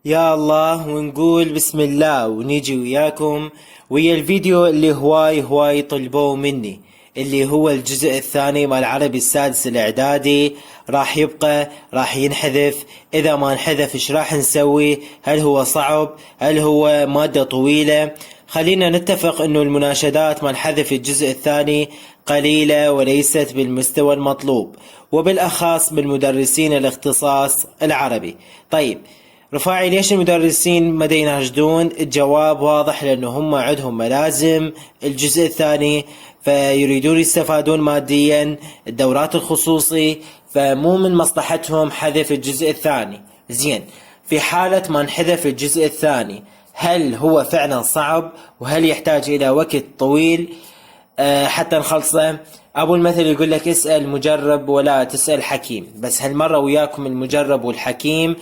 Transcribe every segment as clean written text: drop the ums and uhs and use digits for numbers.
يا الله، ونقول بسم الله ونيجي وياكم ويا الفيديو اللي هواي طلبوه مني، اللي هو الجزء الثاني مال العربي السادس الاعدادي. راح ينحذف. اذا ما انحذف ايش راح نسوي؟ هل هو صعب؟ هل هو مادة طويلة؟ خلينا نتفق انه المناشدات مال حذف الجزء الثاني قليلة وليست بالمستوى المطلوب، وبالاخص بالمدرسين الاختصاص العربي. طيب رفاعي، ليش المدرسين ما يناشدون؟ الجواب واضح، لأنه هم عندهم ملازم الجزء الثاني، فيريدون يستفادون ماديا الدورات الخصوصي، فمو من مصلحتهم حذف الجزء الثاني. زين، في حالة ما انحذف الجزء الثاني، هل هو فعلا صعب؟ وهل يحتاج إلى وقت طويل حتى نخلصه؟ ابو المثل يقول لك اسأل مجرب ولا تسأل حكيم، بس هالمرة وياكم المجرب والحكيم.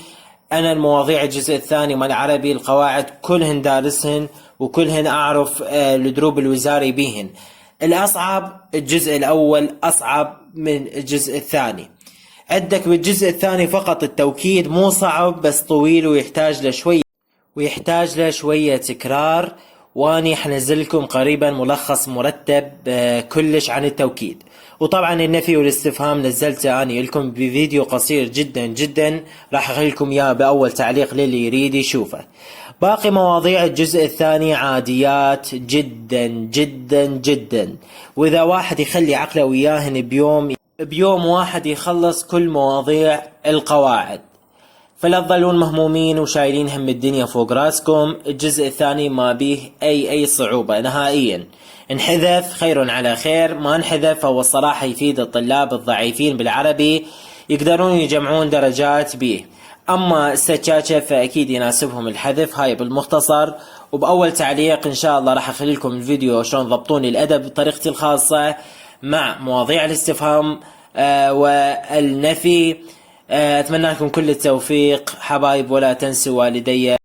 انا المواضيع الجزء الثاني مال العربي القواعد كلهن دارسهن، وكلهن اعرف الدروب الوزاري بيهن. الاصعب الجزء الاول اصعب من الجزء الثاني. عندك بالجزء الثاني فقط التوكيد مو صعب بس طويل ويحتاج له شوية تكرار، واني حنزل لكم قريبا ملخص مرتب كلش عن التوكيد. وطبعا النفي والاستفهام نزلته اني لكم بفيديو قصير جدا راح اخلي لكم اياه باول تعليق للي يريد يشوفه. باقي مواضيع الجزء الثاني عاديات جدا، واذا واحد يخلي عقله وياهن بيوم واحد يخلص كل مواضيع القواعد. فلا تظلون مهمومين وشايلين هم الدنيا فوق راسكم. الجزء الثاني ما بيه اي صعوبة نهائيا. انحذف خير على خير، ما انحذف فهو الصراحة يفيد الطلاب الضعيفين بالعربي، يقدرون يجمعون درجات بيه. اما السجاجة فاكيد يناسبهم الحذف. هاي بالمختصر، وباول تعليق ان شاء الله راح اخلي لكم الفيديو شلون ضبطون الادب بطريقتي الخاصة مع مواضيع الاستفهام والنفي. اتمنى لكم كل التوفيق حبايب، ولا تنسوا والدي